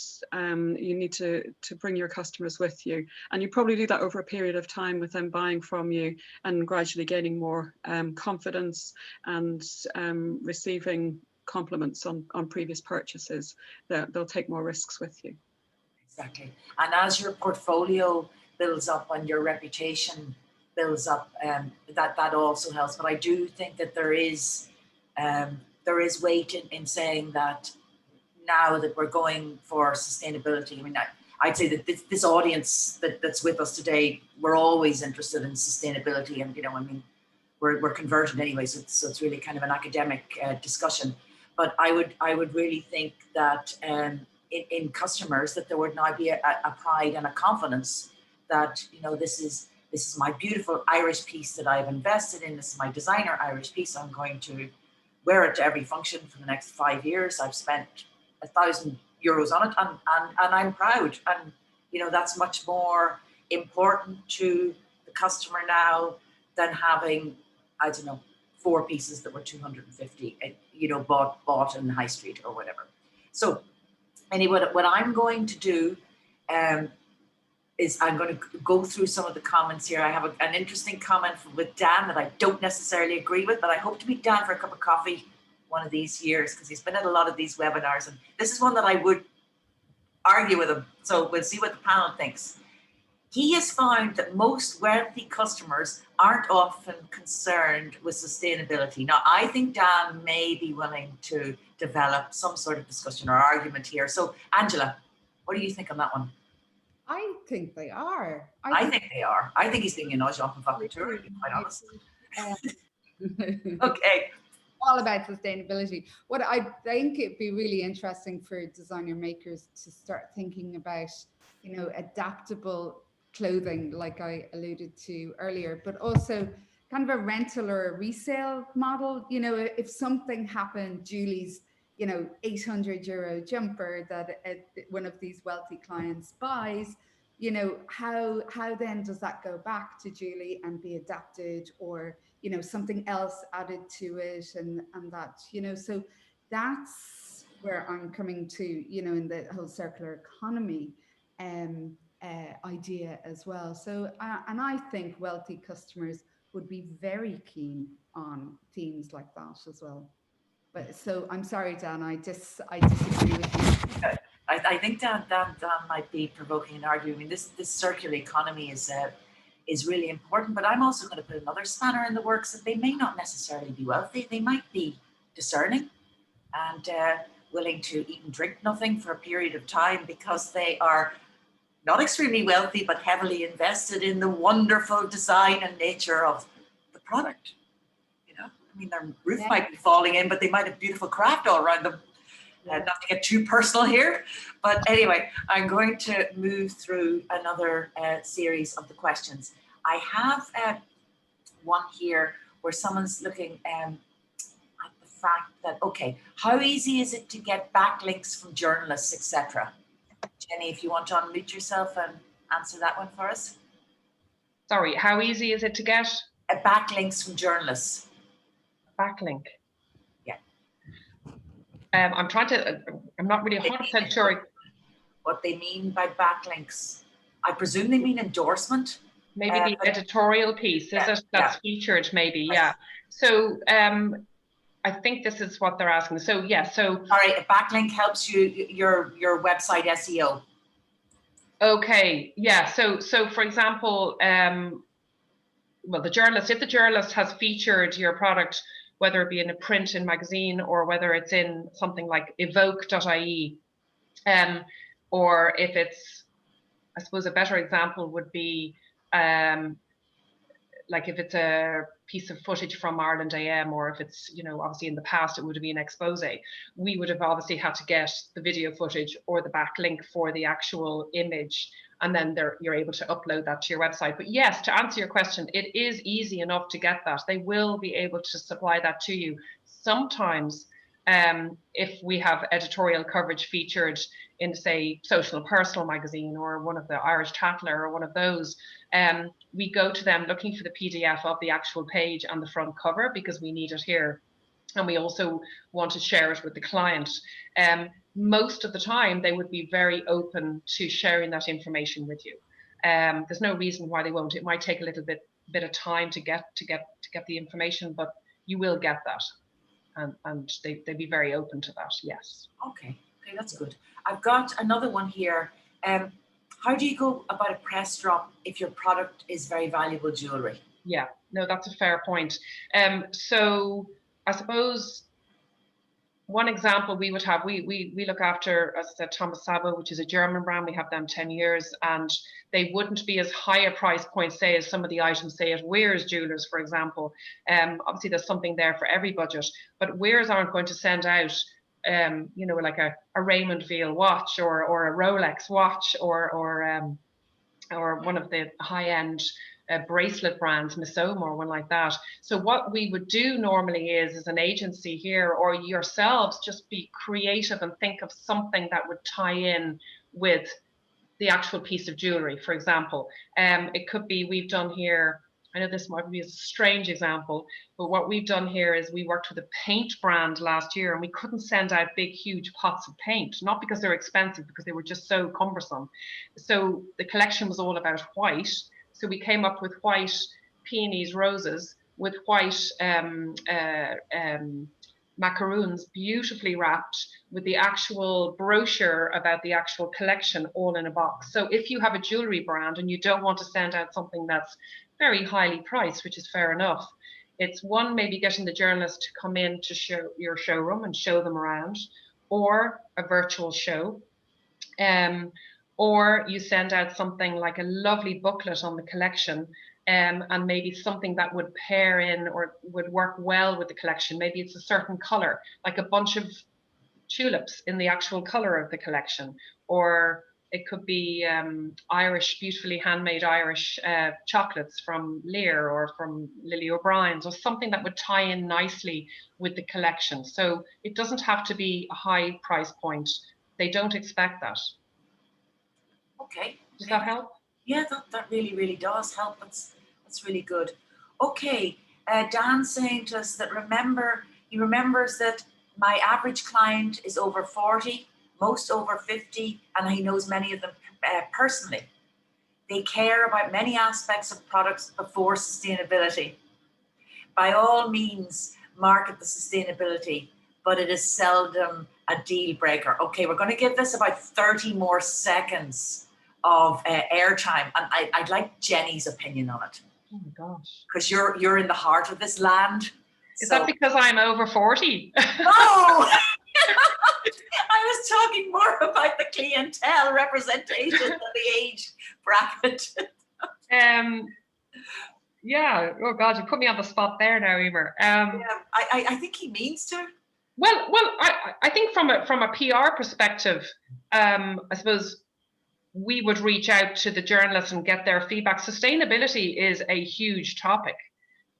S3: you need to bring your customers with you, and you probably do that over a period of time with them buying from you and gradually gaining more confidence and receiving compliments on previous purchases. They'll take more risks with you.
S1: Exactly. And as your portfolio builds up and your reputation builds up, that also helps. But I do think that there is weight in saying that now that we're going for sustainability. I mean, I'd say that this audience that's with us today, we're always interested in sustainability, and I mean, we're converted anyway, so it's really kind of an academic discussion. But I would really think that in customers, that there would now be a pride and a confidence that this is my beautiful Irish piece that I've invested in. This is my designer Irish piece. I'm going to wear it to every function for the next 5 years. I've spent €1,000 on it, and I'm proud. And that's much more important to the customer now than having, I don't know, 4 pieces that were 250, bought in the high street or whatever. So anyway, what I'm going to do is I'm going to go through some of the comments here. I have an interesting comment with Dan that I don't necessarily agree with, but I hope to meet Dan for a cup of coffee one of these years, because he's been at a lot of these webinars, and this is one that I would argue with him. So we'll see what the panel thinks. He has found that most wealthy customers aren't often concerned with sustainability. Now, I think Dan may be willing to develop some sort of discussion or argument here. So, Angela, what do you think on that one?
S2: I think they are.
S1: I think they are. I think he's being a nage provocateur, to be quite honest. Okay.
S2: All about sustainability. What I think it'd be really interesting for designer makers to start thinking about, adaptable clothing, like I alluded to earlier, but also kind of a rental or a resale model. If something happened, Julie's, €800 jumper that one of these wealthy clients buys, how then does that go back to Julie and be adapted, or something else added to it, and that, so that's where I'm coming to, in the whole circular economy idea as well. So and I think wealthy customers would be very keen on themes like that as well. But so I'm sorry, Dan, I disagree with you.
S1: I think Dan might be provoking an argument. I mean, this circular economy is really important, but I'm also going to put another spanner in the works, that they may not necessarily be wealthy. They might be discerning and willing to eat and drink nothing for a period of time, because they are not extremely wealthy, but heavily invested in the wonderful design and nature of the product. I mean, their roof might be falling in, but they might have beautiful craft all around them. Not to get too personal here, but anyway, I'm going to move through another series of the questions. I have one here where someone's looking at the fact that, okay, how easy is it to get backlinks from journalists, etc.? Jenny, if you want to unmute yourself and answer that one for us.
S4: Sorry, how easy is it to get?
S1: Backlinks from journalists.
S4: Backlink.
S1: Yeah.
S4: I'm not really 100% sure.
S1: What they mean by backlinks. I presume they mean endorsement.
S4: Maybe the editorial piece, is it? That's featured, maybe,
S1: right.
S4: Yeah. So I think this is what they're asking. So yeah, so.
S1: All right, a backlink helps your website SEO.
S4: Okay, yeah, so for example, well, if the journalist has featured your product, whether it be in a print in magazine or whether it's in something like evoke.ie, or if it's, I suppose a better example would be like if it's a piece of footage from Ireland AM, or if it's, obviously in the past it would have been an expose, we would have obviously had to get the video footage or the backlink for the actual image, and then you're able to upload that to your website. But yes, to answer your question, it is easy enough to get that. They will be able to supply that to you. Sometimes if we have editorial coverage featured in, say, Social and Personal magazine or one of the Irish Tatler or one of those, we go to them looking for the PDF of the actual page and the front cover, because we need it here and we also want to share it with the client. Most of the time, they would be very open to sharing that information with you. There's no reason why they won't. It might take a little bit of time to get the information, but you will get that, and they'd be very open to that. Yes.
S1: Okay, that's good. I've got another one here. How do you go about a press drop if your product is very valuable jewellery?
S4: Yeah, no, that's a fair point. So I suppose one example we would have, we look after, as I said, Thomas Sabo, which is a German brand. We have them 10 years, and they wouldn't be as high a price point, say, as some of the items, say, at Weir's Jewelers, for example. Obviously, there's something there for every budget, but Weir's aren't going to send out, you know, like a Raymond Veal watch or a Rolex watch or one of the high-end bracelet brands, Missoma or one like that. So what we would do normally is, as an agency here, or yourselves, just be creative and think of something that would tie in with the actual piece of jewelry. For example, it could be, we've done here, I know this might be a strange example, but what we've done here is we worked with a paint brand last year, and we couldn't send out big, huge pots of paint, not because they're expensive, because they were just so cumbersome. So the collection was all about white. So we came up with white peonies, roses, with white macaroons, beautifully wrapped, with the actual brochure about the actual collection all in a box. So if you have a jewelry brand and you don't want to send out something that's very highly priced, which is fair enough, it's one, maybe getting the journalist to come in to show your showroom and show them around, or a virtual show. Or you send out something like a lovely booklet on the collection, and maybe something that would pair in or would work well with the collection. Maybe it's a certain color, like a bunch of tulips in the actual color of the collection, or it could be Irish, beautifully handmade Irish chocolates from Lear or from Lily O'Brien's, or something that would tie in nicely with the collection. So it doesn't have to be a high price point. They don't expect that.
S1: Okay.
S4: Does that help?
S1: Yeah, that really does help. That's really good. Okay, Dan's saying to us that he remembers that my average client is over 40, most over 50, and he knows many of them personally. They care about many aspects of products before sustainability. By all means, market the sustainability, but it is seldom a deal breaker. Okay, we're going to give this about 30 more seconds of airtime, and I'd like Jenny's opinion on it.
S4: Oh my gosh.
S1: Because you're in the heart of this land.
S4: Is that because I'm over 40?
S1: No! I was talking more about the clientele representation than the age bracket.
S4: Yeah. Oh God, you put me on the spot there now, Emer.
S1: Yeah, I think he means to.
S4: Well, I think from a PR perspective, I suppose we would reach out to the journalists and get their feedback. Sustainability is a huge topic,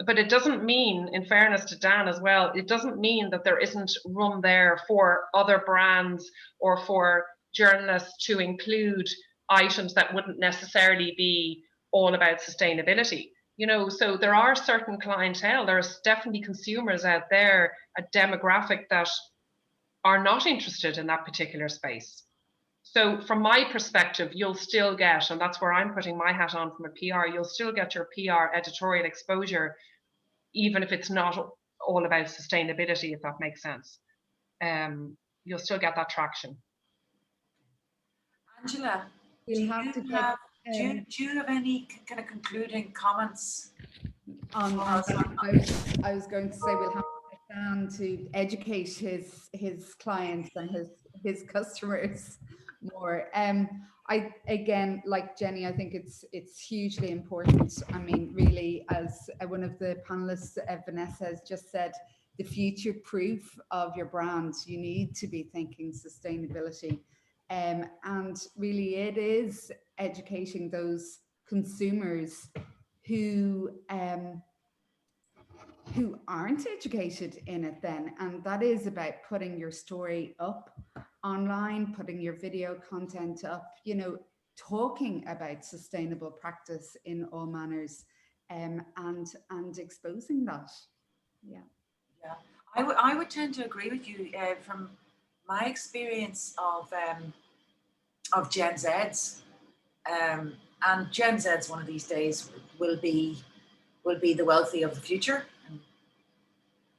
S4: but it doesn't mean, in fairness to Dan as well, it doesn't mean that there isn't room there for other brands or for journalists to include items that wouldn't necessarily be all about sustainability. You know, so there are certain clientele, there's definitely consumers out there, a demographic that are not interested in that particular space. So from my perspective, you'll still get, and that's where I'm putting my hat on from a PR, you'll still get your PR editorial exposure, even if it's not all about sustainability, if that makes sense. You'll still get that traction.
S1: Angela,
S2: We'll
S1: do you have any kind of concluding comments?
S2: I was going to say we'll have to get Dan to educate his clients and his customers more. Again, like Jenny, I think it's hugely important. I mean, really, as one of the panelists, Vanessa, has just said, the future proof of your brand, you need to be thinking sustainability. And really it is educating those consumers who aren't educated in it then. And that is about putting your story up online, putting your video content up, you know, talking about sustainable practice in all manners, and exposing that. Yeah.
S1: I would tend to agree with you from my experience of Gen Zs. And Gen Zs one of these days will be the wealthy of the future, and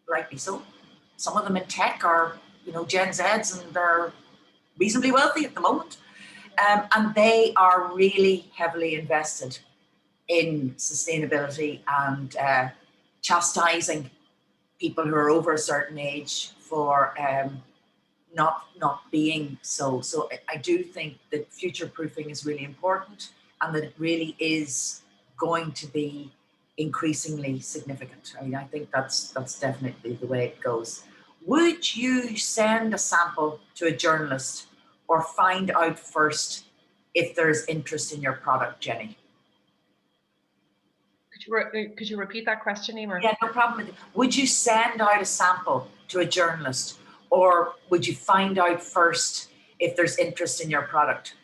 S1: rightly so. Some of them in tech are, Gen Zs, and they're reasonably wealthy at the moment. And they are really heavily invested in sustainability and chastising people who are over a certain age for not being so. So I do think that future proofing is really important, and that it really is going to be increasingly significant. I mean, I think that's definitely the way it goes. Would you send a sample to a journalist or find out first if there's interest in your product, Jenny?
S4: Could you repeat that question, Emer?
S1: Yeah, no problem. Would you send out a sample to a journalist, or would you find out first if there's interest in your product?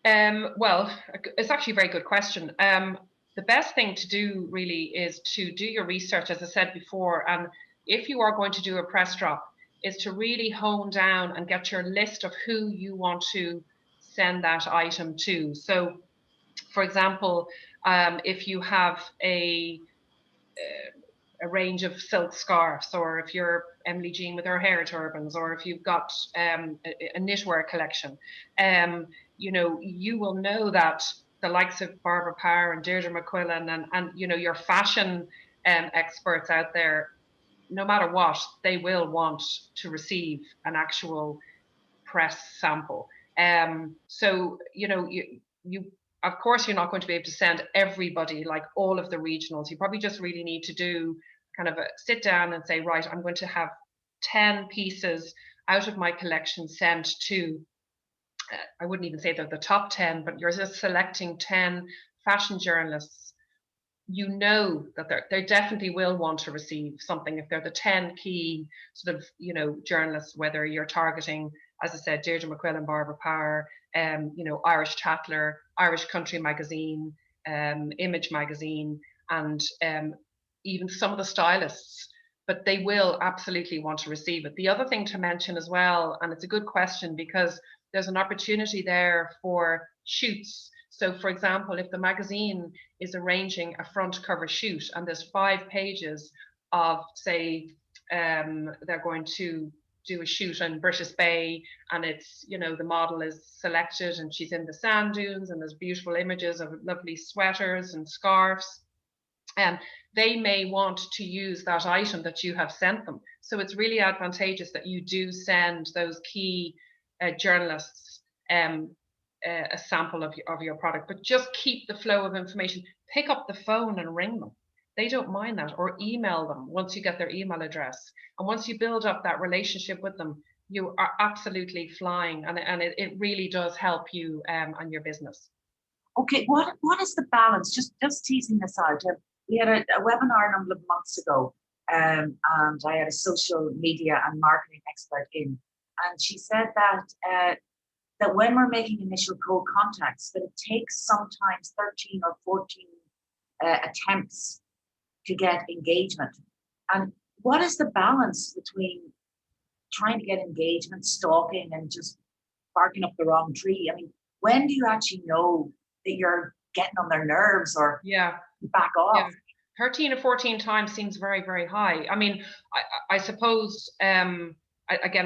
S4: Well, it's actually a very good question. The best thing to do really is to do your research, as I said before, and if you are going to do a press drop, is to really hone down and get your list of who you want to send that item to. So, for example, if you have a range of silk scarves, or if you're Emily Jean with her hair turbans, or if you've got a knitwear collection, you will know that the likes of Barbara Power and Deirdre McQuillan and your fashion experts out there, no matter what, they will want to receive an actual press sample. So you of course you're not going to be able to send everybody, like all of the regionals. You probably just really need to do kind of a sit down and say, right, I'm going to have 10 pieces out of my collection sent to, I wouldn't even say they're the top 10, but you're just selecting 10 fashion journalists. You know that they definitely will want to receive something if they're the 10 key sort of, journalists, whether you're targeting, as I said, Deirdre McQuillan, Barbara Power, Irish Tatler, Irish Country Magazine, Image Magazine, and even some of the stylists, but they will absolutely want to receive it. The other thing to mention as well, and it's a good question because there's an opportunity there for shoots. So for example, if the magazine is arranging a front cover shoot and there's 5 pages of, say, they're going to do a shoot in British Bay, and it's, the model is selected and she's in the sand dunes and there's beautiful images of lovely sweaters and scarves, and they may want to use that item that you have sent them. So it's really advantageous that you do send those key journalists a sample of your product, but just keep the flow of information. Pick up the phone and ring them. They don't mind that, or email them once you get their email address. And once you build up that relationship with them, you are absolutely flying, and it really does help you and your business.
S1: Okay, what is the balance? Just teasing this out. We had a webinar a number of months ago, and I had a social media and marketing expert in, and she said that that when we're making initial cold contacts, that it takes sometimes 13 or 14 attempts to get engagement. And what is the balance between trying to get engagement, stalking, and just barking up the wrong tree? I mean, when do you actually know that you're getting on their nerves, or back off?
S4: Yeah. 13 or 14 times seems very, very high. I mean, I suppose, again,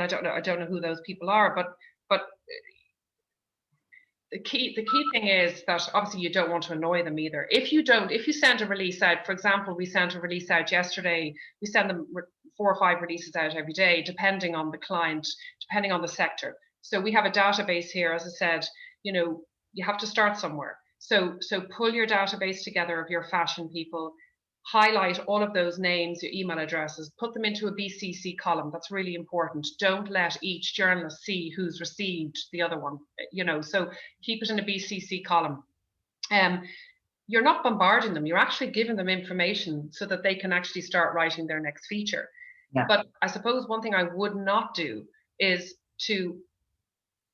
S4: I don't know who those people are, but the key thing is that obviously you don't want to annoy them either. If you send a release out, for example, we sent a release out yesterday, we send them 4 or 5 releases out every day, depending on the client, depending on the sector. So we have a database here, as I said, you have to start somewhere. So pull your database together of your fashion people, highlight all of those names, your email addresses, put them into a BCC column. That's really important. Don't let each journalist see who's received the other one, so keep it in a BCC column. You're not bombarding them. You're actually giving them information so that they can actually start writing their next feature. Yeah. But I suppose one thing I would not do is to,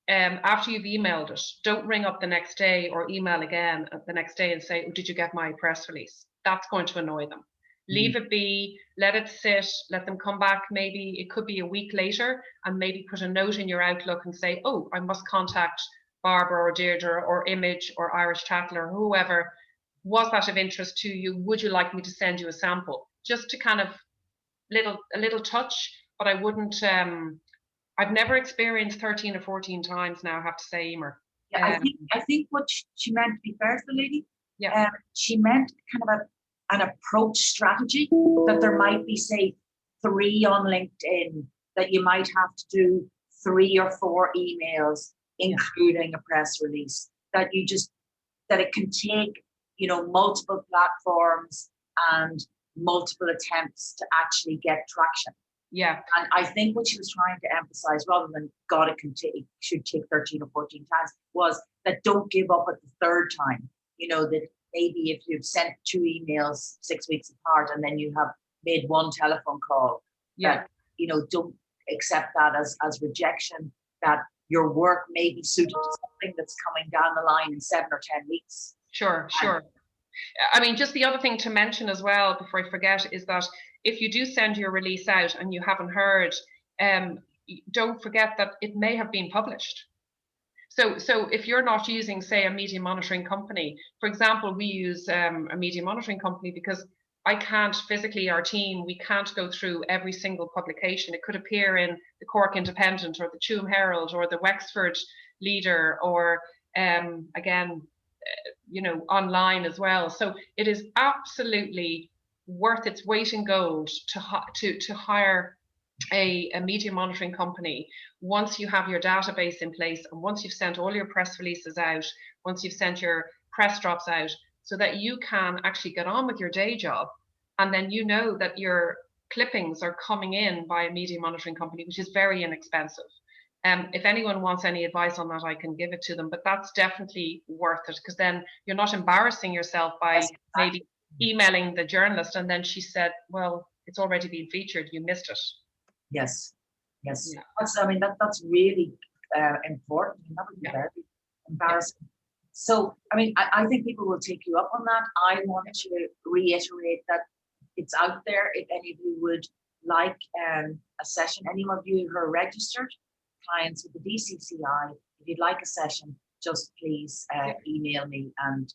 S4: after you've emailed it, don't ring up the next day or email again the next day and say, oh, did you get my press release? That's going to annoy them. Leave it be, let it sit, let them come back. Maybe it could be a week later, and maybe put a note in your Outlook and say, oh, I must contact Barbara or Deirdre or Image or Irish Chattel or whoever. Was that of interest to you? Would you like me to send you a sample? Just to kind of a little touch, but I wouldn't, I've never experienced 13 or 14 times now, I have to say, Emer.
S1: Yeah, I think what she meant, to be fair to the lady,
S4: Yeah.
S1: she meant kind of an approach strategy, that there might be, say, 3 on LinkedIn, that you might have to do 3 or 4 emails, including a press release, that it can take, you know, multiple platforms and multiple attempts to actually get traction.
S4: Yeah.
S1: And I think what she was trying to emphasize, rather than God, it should take 13 or 14 times, was that don't give up at the 3rd time. You know, that maybe if you've sent 2 emails 6 weeks apart and then you have made 1 telephone call, that, you know, don't accept that as rejection, that your work may be suited to something that's coming down the line in 7 or 10 weeks.
S4: Sure. I mean, just the other thing to mention as well, before I forget, is that if you do send your release out and you haven't heard, don't forget that it may have been published. So if you're not using, say, a media monitoring company, for example, we use a media monitoring company because I can't physically, our team, we can't go through every single publication. It could appear in the Cork Independent or the Tuam Herald or the Wexford Leader, or again, you know, online as well. So it is absolutely worth its weight in gold to hire a media monitoring company once you have your database in place, and once you've sent all your press releases out, once you've sent your press drops out, so that you can actually get on with your day job, and then you know that your clippings are coming in by a media monitoring company, which is very inexpensive. If anyone wants any advice on that, I can give it to them, but that's definitely worth it, because then you're not embarrassing yourself by maybe emailing the journalist and then she said, well, it's already been featured, you missed it.
S1: Yes.
S4: Yeah.
S1: That's really important. That would be very embarrassing. Yeah. So, I mean, I think people will take you up on that. I want to reiterate that it's out there. If any of you would like a session, any of you who are registered clients with the DCCI, if you'd like a session, just please email me and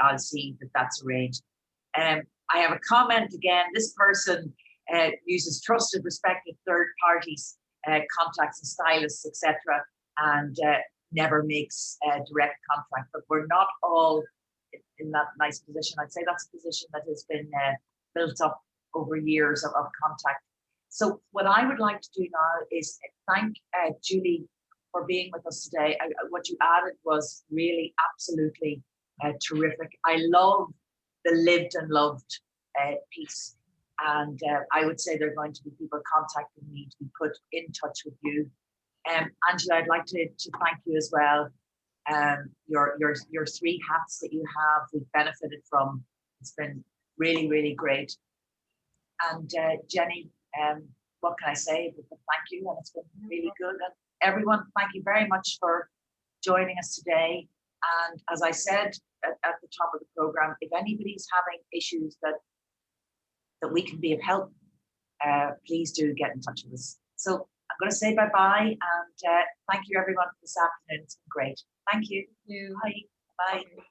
S1: I'll see that that's arranged. I have a comment again. This person uses trusted, respected third parties, contacts and stylists, etc., and never makes direct contact. But we're not all in that nice position. I'd say that's a position that has been built up over years of contact. So what I would like to do now is thank Julie for being with us today. What you added was really absolutely terrific. I love the lived and loved piece. And I would say there are going to be people contacting me to be put in touch with you. Angela, I'd like to thank you as well. Your 3 hats that you have, we've benefited from. It's been really, really great. And Jenny, what can I say? But thank you, and it's been really good. And everyone, thank you very much for joining us today. And as I said at the top of the program, if anybody's having issues that we can be of help, please do get in touch with us. So I'm going to say bye-bye, and thank you everyone for this afternoon. It's been great. Thank you.
S4: Thank you.
S1: Bye. Bye.